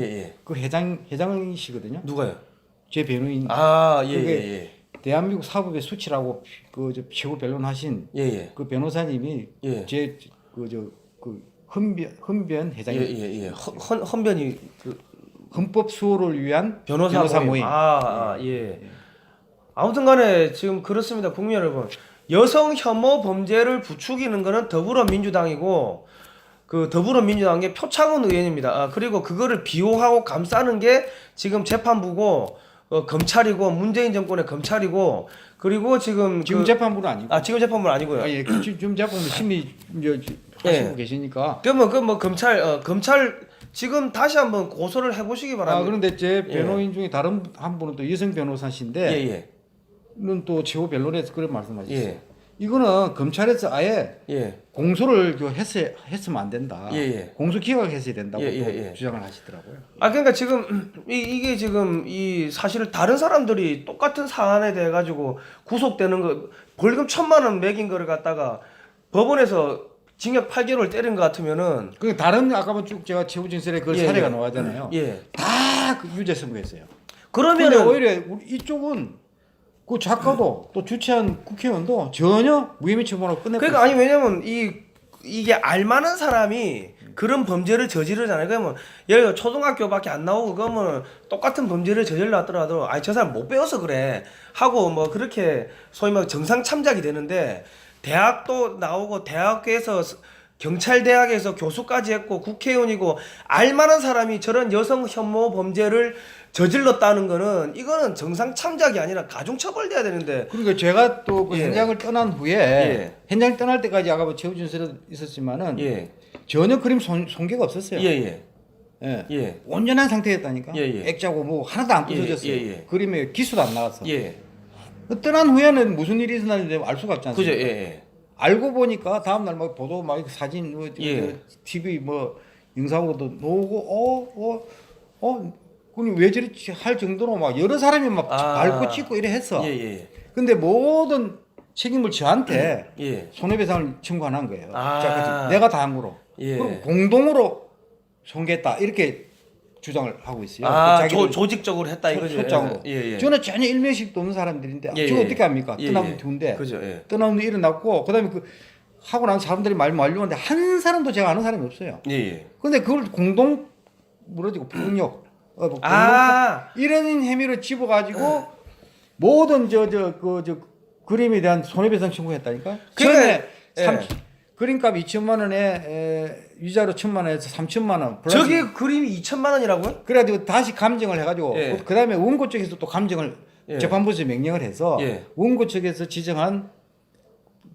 그 회장이시거든요. 누가요? 제 변호인. 대한민국 사법의 수치라고 최고 변론하신 그 변호사님이 헌변 회장이 헌변이 헌법 수호를 위한 변호사 모임. 아무튼간에 지금 그렇습니다, 국민 여러분. 여성 혐오 범죄를 부추기는 것은 더불어민주당이고 그 더불어민주당의 표창원 의원입니다. 그리고 그거를 비호하고 감싸는 게 지금 재판부고 검찰이고 문재인 정권의 검찰이고 그리고 지금 재판부는 아니고 지금 재판부는 아니고요. 지금 재판부 심리 하시고 계시니까 그러면 검찰 지금 다시 한번 고소를 해보시기 바랍니다. 그런데 제 변호인 중에 다른 한 분은 또 여성 변호사신데 는 또 최고 변론에서 그런 말씀하셨어요. 이거는 검찰에서 아예 공소를 했으면 안 된다. 공소 기각했어야 된다고 주장을 하시더라고요. 그러니까 지금 이게 지금 이 사실은 다른 사람들이 똑같은 사안에 대해 가지고 구속되는 거 벌금 1,000만 원 매긴 거를 갖다가 법원에서 징역 8개월 때린 것 같으면은 그 다른 아까 쭉 제가 최후 진술에 그 사례가 나와잖아요. 다 유죄 선고했어요. 그러면은 오히려 이쪽은 그 작가도 또 주최한 국회의원도 전혀 무혐의 처분하고 끝냈고. 그러니까 아니 왜냐면 이게 알만한 사람이 그런 범죄를 저지르잖아요. 그러면 예를 들어 초등학교밖에 안 나오고 그러면 똑같은 범죄를 저질렀더라도 저 사람 못 배워서 그래 하고 뭐 그렇게 소위 막 정상 참작이 되는데 대학도 나오고 대학교에서 경찰대학에서 교수까지 했고 국회의원이고 알만한 사람이 저런 여성 혐오 범죄를 저질렀다는 거는 이거는 정상 참작이 아니라 가중처벌돼야 되는데. 그러니까 제가 또 그 예. 현장을 떠난 후에 예. 현장 떠날 때까지 아까 뭐 최우준설에 있었지만은 예. 전혀 그림 손괴가 없었어요. 예예. 예. 예. 온전한 상태였다니까. 예, 예. 액자고 뭐 하나도 안 부서졌어요. 예, 예. 그림에 기수도 안 나갔어. 예. 떠난 후에는 무슨 일이 있었는지 알 수가 없지 그죠. 않습니까? 예. 알고 보니까 다음 날 막 보도 막 사진 뭐 예. TV 뭐 영상으로도 나오고 그니 왜 저렇지 할 정도로 막 여러 사람이 막 밟고 찍고 이래 했어. 예예. 근데 모든 책임을 저한테 예. 손해배상을 청구한 거예요. 아. 자, 내가 다 한 거로. 예. 그리고 공동으로 손괴했다 이렇게 주장을 하고 있어요. 아, 자기들 조직적으로 했다 이거죠. 소장으로. 예, 예. 저는 전혀 일면식도 없는 사람들인데 예, 저 예. 어떻게 합니까? 예, 떠나면 예. 좋은데 그죠. 예. 떠나면 일어났고 그다음에 그 하고 나서 사람들이 말 말려는데 한 사람도 제가 아는 사람이 없어요. 예, 예. 근데 그걸 공동 뭐라지고 폭력 뭐 아. 이런 혐의로 집어가지고 모든 저 그림에 대한 손해배상 청구했다니까. 그러니까, 처음에 예. 그림값 2천만 원에 위자료 1천만 원에서 3천만 원. 저게 그림이 2천만 원이라고요? 그래가지고 다시 감정을 해가지고 예. 그다음에 원고 쪽에서 또 감정을 예. 재판부에서 명령을 해서 예. 원고 측에서 지정한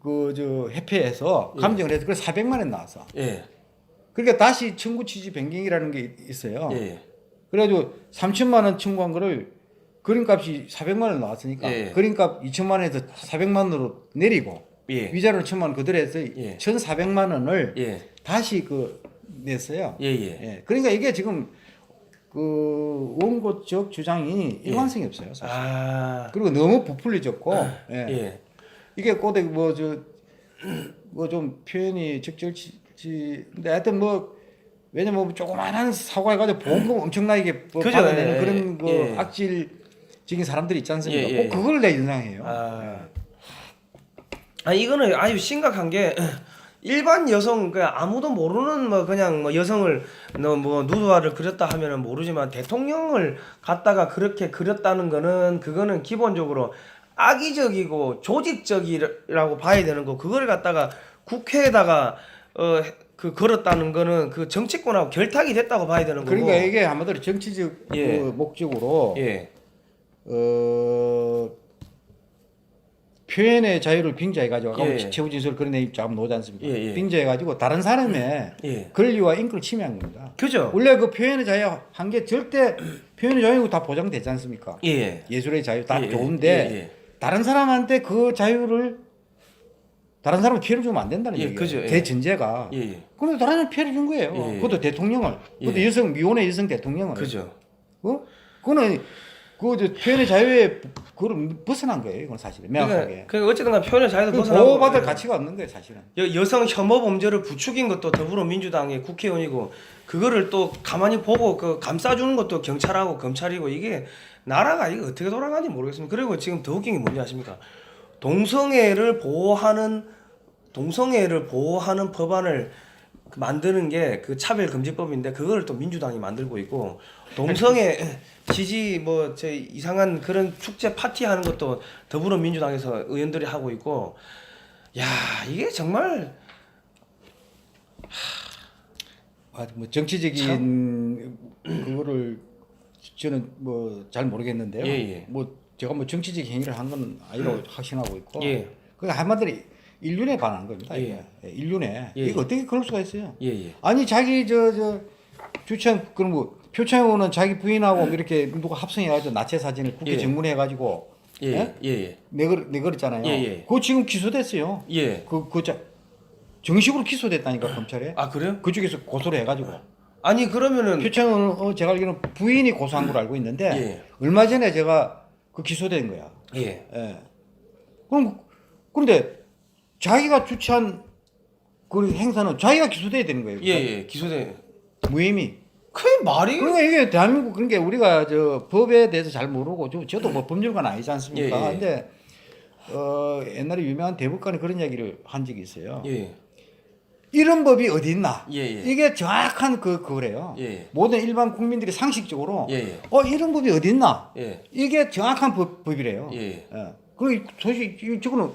그 회피해서 예. 감정을 해서 그래서 400만 원 나왔어. 예. 그러니까 다시 청구 취지 변경이라는 게 있어요. 예. 그래가지고 3천만 원 청구한 거를 그림값이 400만 원 나왔으니까 예. 그림값 2천만 원에서 400만 원으로 내리고 예. 위자료 1천만 원 그대로 해서 예. 1,400만 원을 예. 다시 냈어요. 예, 예. 예. 그러니까 이게 지금 그 원고 쪽 주장이 일관성이 없어요. 사실. 아. 그리고 너무 부풀려졌고 예. 예. 이게 꼬대 뭐 좀 표현이 적절치 근데 하여튼 뭐 왜냐면 뭐 조그만한 사고 해가지고 보험금 엄청나게 뭐 그죠. 받아내는 예. 그런 그 예. 악질적인 사람들이 있지 않습니까? 예, 예. 꼭 그걸 내 인상해요. 아. 아 이거는 아주 심각한 게 일반 여성 그 아무도 모르는 뭐 그냥 뭐 여성을 뭐 누드화를 그렸다 하면은 모르지만 대통령을 갖다가 그렇게 그렸다는 거는 그거는 기본적으로 악의적이고 조직적이라고 봐야 되는 거. 그거를 갖다가 국회에다가 그 걸었다는 거는 그 정치권하고 결탁이 됐다고 봐야 되는 거고. 그러니까 이게 한마디로 정치적 예. 그 목적으로 예. 표현의 자유를 빙자해가지고 아까 예. 최우진설 그런 얘기 좀 나오지 않습니까? 예, 예. 빙자해가지고 다른 사람의 예. 권리와 인권을 침해한 겁니다. 그죠? 원래 그 표현의 자유 한 게 절대 표현의 자유고 다 보장되지 않습니까? 예. 예술의 자유 다 예, 좋은데 예, 예. 다른 사람한테 그 자유를 다른 사람 피해를 주면 안 된다는 예, 얘기예요. 그죠, 예. 대전제가. 예, 예. 그런데 다른 사람 피해를 준 거예요. 예, 예. 그것도 대통령을. 그것도 예. 미혼의 여성 대통령을. 그죠. 그거는 그 표현의 자유에 그걸 벗어난 거예요. 이건 사실은 명확하게. 그러니까 어쨌든 간 표현의 자유도 그 벗어나고 보호받을 가치가 없는 거예요, 사실은. 여성 혐오 범죄를 부추긴 것도 더불어민주당의 국회의원이고 그거를 또 가만히 보고 그 감싸주는 것도 경찰하고 검찰이고 이게 나라가 이게 어떻게 돌아가는지 모르겠습니다. 그리고 지금 더 웃긴 게 뭔지 아십니까? 동성애를 보호하는 법안을 만드는 게 그 차별금지법인데 그거를 또 민주당이 만들고 있고 동성애 지지 뭐 저 이상한 그런 축제 파티 하는 것도 더불어민주당에서 의원들이 하고 있고 야 이게 정말 뭐 정치적인 그거를 저는 뭐 잘 모르겠는데요. 예, 예. 뭐 제가 뭐 정치적 행위를 한 건 아니라고 확신하고 있고. 예. 그게 한마디로 인륜에 반하는 겁니다. 예. 이게. 인륜에. 예. 이거 어떻게 그럴 수가 있어요? 예예 아니 자기 주창 그럼 뭐 표창 의원은 자기 부인하고 이렇게 누가 합성해가지고 나체 사진을 국회 예. 정문해가지고 예예 내걸었잖아요. 예, 예. 그거 지금 기소됐어요. 예. 정식으로 기소됐다니까 검찰에. 아 그래요? 그쪽에서 고소를 해가지고. 아니 그러면은 표창은 제가 알기로는 부인이 고소한 걸로 알고 있는데 예. 얼마 전에 제가 그 기소된 거야. 예. 예. 그런데 자기가 주최한 그 행사는 자기가 기소돼야 되는 거예요. 예예 기소돼 무혐의. 그 말이 그러니까 이게 대한민국 그러니까 우리가 저 법에 대해서 잘 모르고 저도 뭐 법률가는 아니지 않습니까? 예, 예. 근데 옛날에 유명한 대법관이 그런 이야기를 한 적이 있어요. 예. 이런 법이 어디 있나? 예, 예. 이게 정확한 그거래요. 예. 모든 일반 국민들이 상식적으로 예, 예. 이런 법이 어디 있나? 예. 이게 정확한 법이래요. 예. 그리고 도대체 저거는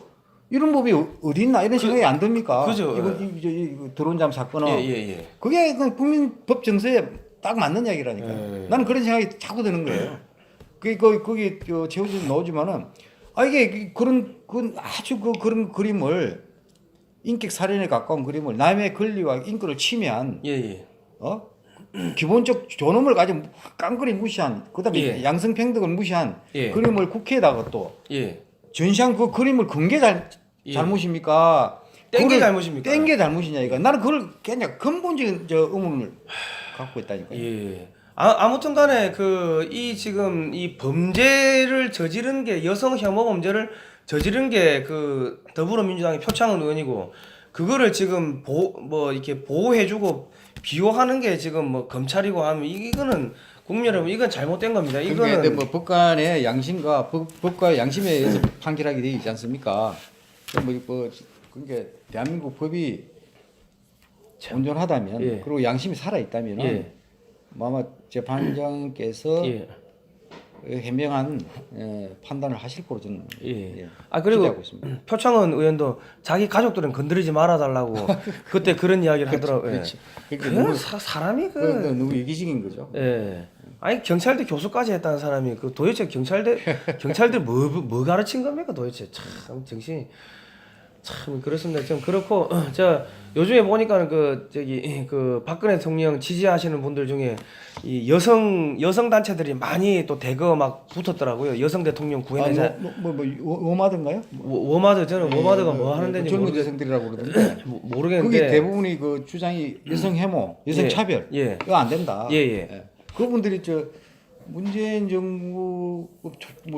이런 법이 어디 있나 이런 생각이 안 듭니까? 그죠. 이거 드론잠 사건은 예. 그게 그 국민 법 정서에 딱 맞는 이야기라니까. 예. 나는 그런 생각이 자꾸 드는 거예요. 거기 제우진 나오지만은 이게 그런 아주 그런 그림을 인격 살인에 가까운 그림을 남의 권리와 인권을 침해한 예. 기본적 존엄을 가진 깡그리 무시한 그다음에 예. 양성평등을 무시한 예. 그림을 국회에다가 또 예. 전시한 그 그림을 근게 예. 잘못입니까? 땡게 그거를 잘못입니까? 땡게 잘못이냐 이거. 나는 그걸 그냥 근본적인 의문을 갖고 있다니까요. 예. 아무튼간에 이 지금 이 범죄를 저지른 게 여성 혐오 범죄를 저지른 게 그 더불어민주당의 표창원 의원이고 그거를 지금 이렇게 보호해주고 비호하는 게 지금 뭐 검찰이고 하면 이거는 국민 여러분 이건 잘못된 겁니다. 이거는 근데 뭐 법관의 양심과 법과 양심에 의해서 판결하게 되어 있지 않습니까? 그러니까 대한민국 법이 온전하다면 예. 그리고 양심이 살아 있다면 예. 아마 재판장께서 예. 현명한 판단을 하실 거로 저는 예. 기대하고 그리고 있습니다. 표창원 의원도 자기 가족들은 건드리지 말아 달라고 그때 그런 이야기를 하더라고요. 그렇지. 예. 그러니까 너무 사람이 너무 이기적인 거죠. 예. 아니 경찰대 교수까지 했다는 사람이 도대체 경찰들 뭐 가르친 겁니까 도대체 참 정신이 참 그렇습니다. 좀 그렇고 요즘에 보니까는 박근혜 대통령 지지하시는 분들 중에 이 여성 단체들이 많이 또 대거 막 붙었더라고요. 여성 대통령 구해내자. 워마드인가요? 워마드 저는 워마드가 뭐 하는 데인지 젊은 여성들이라고 그러던데. 모르겠는데 그게 대부분이 그 주장이 여성 혐오, 여성 차별. 예. 그거 안 된다. 예. 그분들이 문재인 정부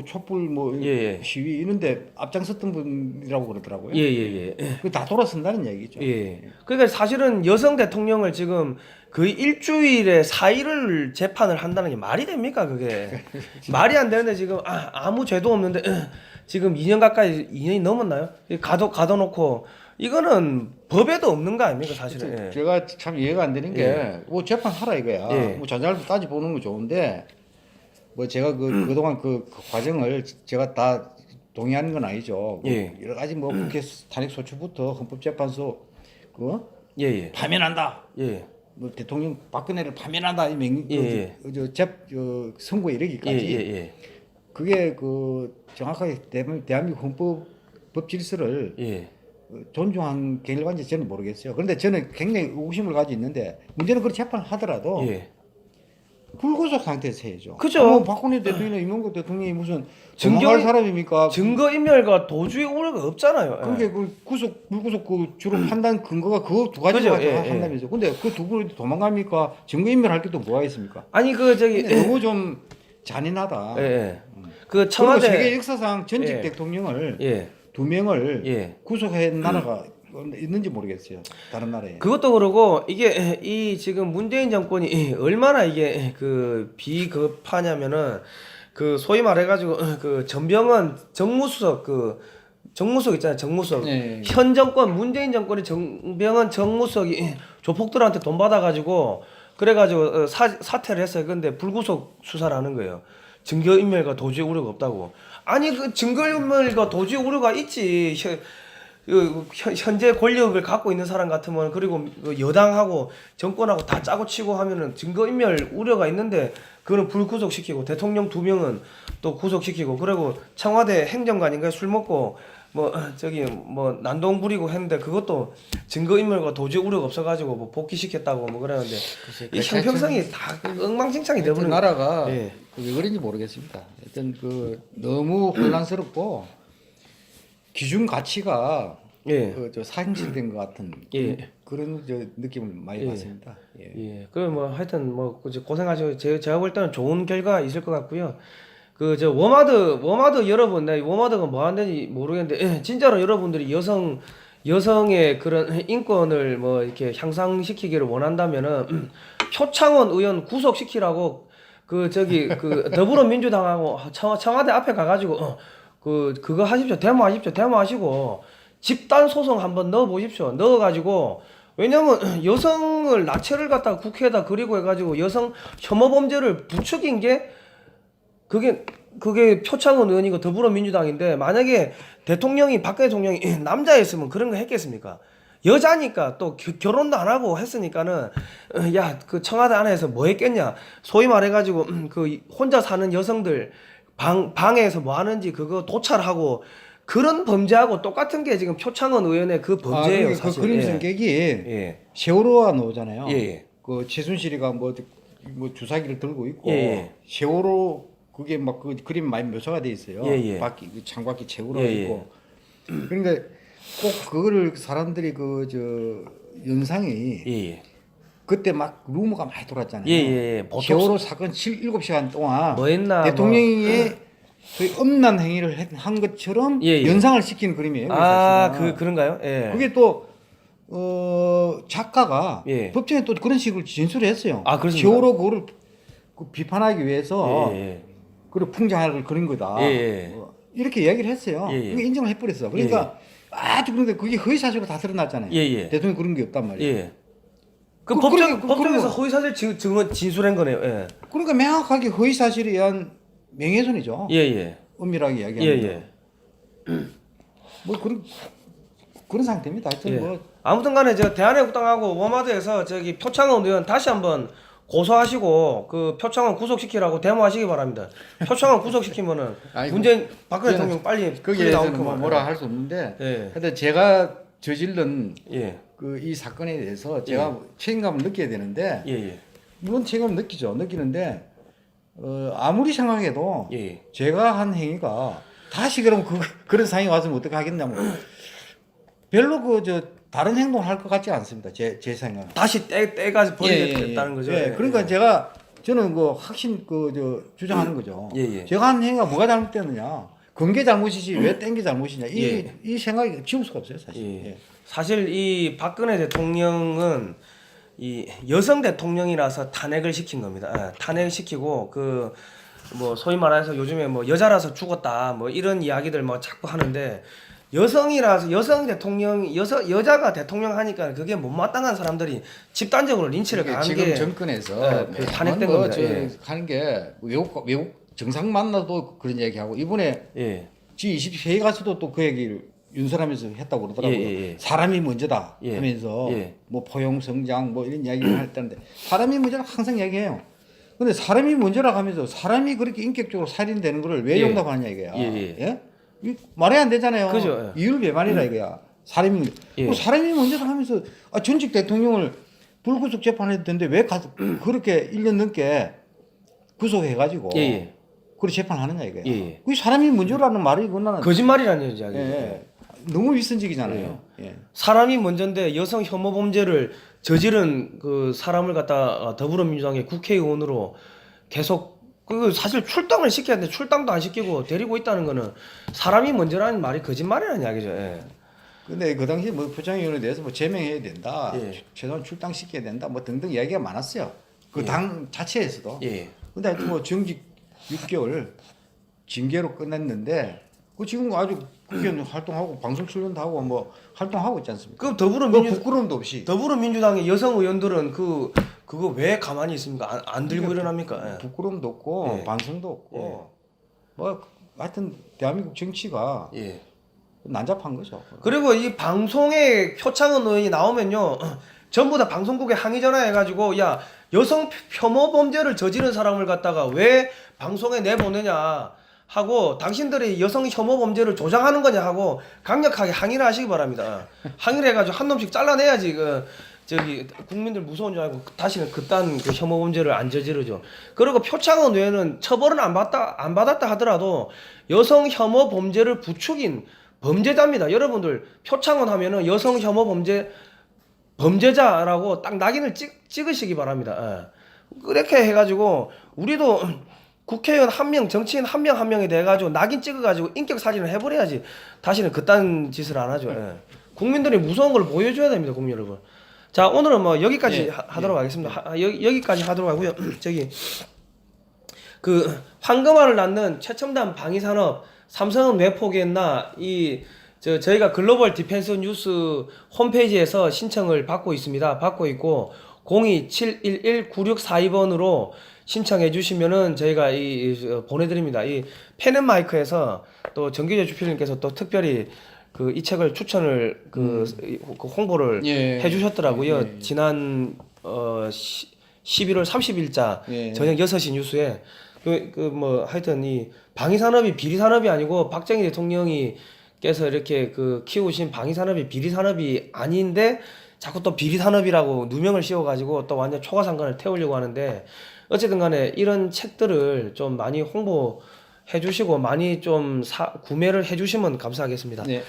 촛불 예. 시위 이런데 앞장섰던 분이라고 그러더라고요. 예. 그 다 돌아선다는 얘기죠. 예. 그러니까 사실은 여성 대통령을 지금 거의 일주일에 4일을 재판을 한다는 게 말이 됩니까 그게? 말이 안 되는데 지금 아무 죄도 없는데 지금 2년 가까이 2년이 넘었나요? 가둬놓고 이거는 법에도 없는 거 아닙니까 사실은? 예. 제가 참 이해가 안 되는 게 재판하라 이거야. 예. 자잘도 따져 보는 거 좋은데 제가 그동안 그 과정을 제가 다 동의하는 건 아니죠. 예. 여러 가지 국회 탄핵 소추부터 헌법재판소 예. 파면한다. 예. 대통령 박근혜를 파면한다 예. 선고에 이르기까지 예. 그게 정확하게 대한민국 헌법 질서를 존중한 객관인지 저는 모르겠어요. 그런데 저는 굉장히 의구심을 가지고 있는데 문제는 그런 재판을 하더라도 불구속 상태에서 해야죠. 그죠. 박근혜 대통령이나 이명박 대통령이 무슨 증거- 도망갈 사람입니까? 증거인멸과 도주의 우려가 없잖아요. 그게 불구속 주로 판단 근거가 그 두 가지로 그죠. 한다면서. 근데 그 두 분이 도망갑니까? 증거인멸할 게 또 뭐가 있습니까? 아니 너무 좀 잔인하다. 그 청와대 청와대 세계 역사상 전직 대통령을 두 명을 구속한 나라가 있는지 모르겠어요. 다른 나라에. 그것도 그러고 이게 이 지금 문재인 정권이 얼마나 이게 비겁하냐면은 소위 말해가지고 전병헌 정무석 있잖아요. 정무석. 네. 현 정권 문재인 정권이 전병헌 정무석이 조폭들한테 돈 받아가지고 그래가지고 사퇴를 했어요. 근데 불구속 수사를 하는 거예요. 증거인멸과 도주의 우려가 없다고. 아니 증거인멸과 도주의 우려가 있지. 현재 권력을 갖고 있는 사람 같으면 그리고 여당하고 정권하고 다 짜고 치고 하면은 증거인멸 우려가 있는데 그거는 불구속시키고 대통령 2명은 또 구속시키고 그리고 청와대 행정관인가 술 먹고 난동 부리고 했는데 그것도 증거인멸과 도저히 우려가 없어가지고 복귀시켰다고 그러는데 이 형평성이 다 엉망진창이 되버린 나라가 왜 그런지 모르겠습니다. 하여튼 너무 혼란스럽고 기준 가치가 상실된 것 같은 그런 느낌을 많이 받습니다. 하여튼 고생하시고 제가 볼 때는 좋은 결과가 있을 것 같고요. 워마드 여러분, 워마드가 뭐 하는지 모르겠는데 진짜로 여러분들이 여성의 그런 인권을 이렇게 향상시키기를 원한다면은 표창원 의원 구속시키라고 더불어민주당하고 청와대 앞에 가가지고 그거 하십시오. 데모하시고 집단 소송 한번 넣어보십시오. 넣어가지고 왜냐면 여성을 나체를 갖다가 국회에다 그리고 해가지고 여성 혐오 범죄를 부추긴 게 그게 그게 표창원 의원이고 더불어민주당인데 만약에 대통령이 박근혜 대통령이 남자였으면 그런 거 했겠습니까? 여자니까 또 결혼도 안 하고 했으니까는 야 그 청와대 안에서 뭐 했겠냐 소위 말해가지고 그 혼자 사는 여성들 방에서 뭐 하는지 그거 도찰하고 그런 범죄하고 똑같은 게 지금 표창원 의원의 그 범죄예요. 그러니까 사실. 그 그림 예. 성격이 예. 세월호가 나오잖아요. 예. 그 최순실이가 뭐 주사기를 들고 있고 예. 세월호 그게 막 그 그림 많이 묘사가 돼 있어요. 예. 바퀴 그 창바퀴 채우러 예. 있고. 그러니까 꼭 그거를 사람들이 그 저 연상이 예. 그때 막 루머가 많이 돌았잖아요. 예. 보톡스 세월호 사건 7시간 동안 뭐 했나 대통령이 그 엄난 행위를 한 것처럼 예. 연상을 시키는 그림이에요. 아, 사실은. 그런가요? 예. 그게 또 작가가 예. 법정에 또 그런 식으로 진술했어요. 아, 그렇습니까? 세월호 그거를 그 비판하기 위해서 예. 그걸 풍자를 그린 거다. 예. 이렇게 이야기를 했어요. 예. 그게 인정을 해버렸어. 그러니까 아주 그런데 그게 허위사실로 다 드러났잖아요. 예. 대통령 그런 게 없단 말이에요. 예. 그 그러니까 법정에서 허위사실 증언 진술한 거네요. 예. 그러니까 명확하게 허위사실에 의한 명예훼손이죠. 예. 엄밀하게 이야기하면. 예. 뭐 그런 상태입니다. 하여튼 예. 뭐 아무튼 간에 저 대한애국당하고 워마드에서 저기 표창원 의원 다시 한번 고소하시고 그 표창원 구속시키라고 데모하시기 바랍니다. 표창원 구속시키면은 아이고, 문재인 박근혜 대통령 빨리 거기에 나올 대해서는 거만. 뭐라 할 수 없는데 예. 하여튼 제가 저질른 예. 그 이 사건에 대해서 제가 책임감을 느껴야 되는데 예. 물론 책임을 느끼는데 아무리 생각해도 예. 제가 한 행위가 다시 그럼 그런 상황이 왔으면 어떻게 하겠냐면 별로 다른 행동을 할 것 같지 않습니다. 제 생각은. 다시 떼가 버리겠다는 거죠. 예, 그러니까 저는 그 확신 주장하는 거죠. 예. 제가 한 행위가 뭐가 잘못됐느냐? 건게 잘못이지 왜 뗀 게 잘못이냐? 이 생각이 지울 수가 없어요, 사실. 예. 사실 이 박근혜 대통령은 이 여성 대통령이라서 탄핵을 시킨 겁니다. 예, 탄핵을 시키고 그 뭐 소위 말해서 요즘에 뭐 여자라서 죽었다 뭐 이런 이야기들 뭐 자꾸 하는데 여성이라서 여자가 대통령 하니까 그게 못마땅한 사람들이 집단적으로 린치를 가는 지금 게 정권에서 그 탄핵된 겁니다. 예. 하는 게 외국 정상 만나도 그런 얘기하고 이번에 예. G20 회의 가서도 또 그 얘기를 윤설하면서 했다고 그러더라고요. 예. 사람이 먼저다 예. 하면서 예. 뭐 포용 성장 뭐 이런 이야기를 했다는데 사람이 먼저라 항상 얘기해요. 근데 사람이 먼저라 하면서 사람이 그렇게 인격적으로 살인되는 거를 왜 예. 용납하냐 이거야. 예? 말이 안 되잖아요. 그죠. 이율 배반이라 이거야. 사람이 예. 사람이 먼저라 하면서 전직 대통령을 불구속 재판해도 되는데 왜 그렇게 1년 넘게 구속해가지고 예. 그렇게 재판하느냐 이거야. 예. 그 사람이 먼저라는 말이 이거는 거짓말이라는 이야기죠. 예. 너무 위선적이잖아요. 예. 사람이 먼저인데 여성 혐오 범죄를 저지른 그 사람을 갖다 더불어민주당의 국회의원으로 계속 그 사실 출당을 시켜야 되는데 출당도 안 시키고 데리고 있다는 거는 사람이 먼저라는 말이 거짓말이라는 이야기죠. 예. 근데 그 당시 뭐 표창위원회에 대해서 뭐 제명해야 된다, 예. 최소한 출당시켜야 된다, 뭐 등등 이야기가 많았어요. 그 당 자체에서도. 예. 근데 하여튼 뭐 정직 6개월 징계로 끝냈는데 그 지금 아주 국회의원 활동하고 방송 출연도 하고 뭐 활동하고 있지 않습니까? 그 뭐 부끄러움도 없이. 더불어민주당의 여성 의원들은 그거 왜 가만히 있습니까? 안 들고 일어납니까? 예. 부끄러움도 없고 예. 반성도 없고 예. 뭐 하여튼 대한민국 정치가 예. 난잡한 거죠. 그리고 이 방송에 표창원 의원이 나오면요 전부 다 방송국에 항의 전화해가지고 야 여성 혐오 범죄를 저지른 사람을 갖다가 왜 방송에 내보내냐 하고 당신들이 여성 혐오 범죄를 조장하는 거냐 하고 강력하게 항의를 하시기 바랍니다. 항의를 해가지고 한 놈씩 잘라내야지 저기 국민들 무서운 줄 알고 다시는 그딴 그 혐오 범죄를 안 저지르죠. 그리고 표창원 의원은 처벌은 안 받았다 하더라도 여성 혐오 범죄를 부추긴 범죄자입니다. 여러분들 표창원 하면은 여성 혐오 범죄자라고 딱 낙인을 찍으시기 바랍니다. 예. 그렇게 해가지고 우리도 국회의원 한 명, 정치인 한 명 한 명에 대해 가지고 낙인 찍어가지고 인격 사진을 해버려야지 다시는 그딴 짓을 안 하죠. 예. 국민들이 무서운 걸 보여줘야 됩니다, 국민 여러분. 자, 오늘은 뭐 여기까지 예. 하도록 하겠습니다. 여기까지 하도록 하고요. 저기 그 황금알을 낳는 최첨단 방위산업 삼성은 왜 포기했나 저희가 글로벌 디펜스 뉴스 홈페이지에서 신청을 받고 있습니다. 받고 있고 02-711-9642번으로 신청해 주시면은 저희가 보내드립니다. 이 펜앤마이크에서 또 정기재 주필님께서 또 특별히 그 이 책을 추천을 그 홍보를 예. 해주셨더라고요. 예, 예. 지난 11월 30일자 예. 저녁 6시 뉴스에 뭐 하여튼 이 방위산업이 비리산업이 아니고 박정희 대통령이 께서 이렇게 그 키우신 방위산업이 비리산업이 아닌데 자꾸 또 비리산업이라고 누명을 씌워가지고 또 완전 초과상관을 태우려고 하는데 어쨌든 간에 이런 책들을 좀 많이 홍보해 주시고 많이 좀 구매를 해 주시면 감사하겠습니다. 네.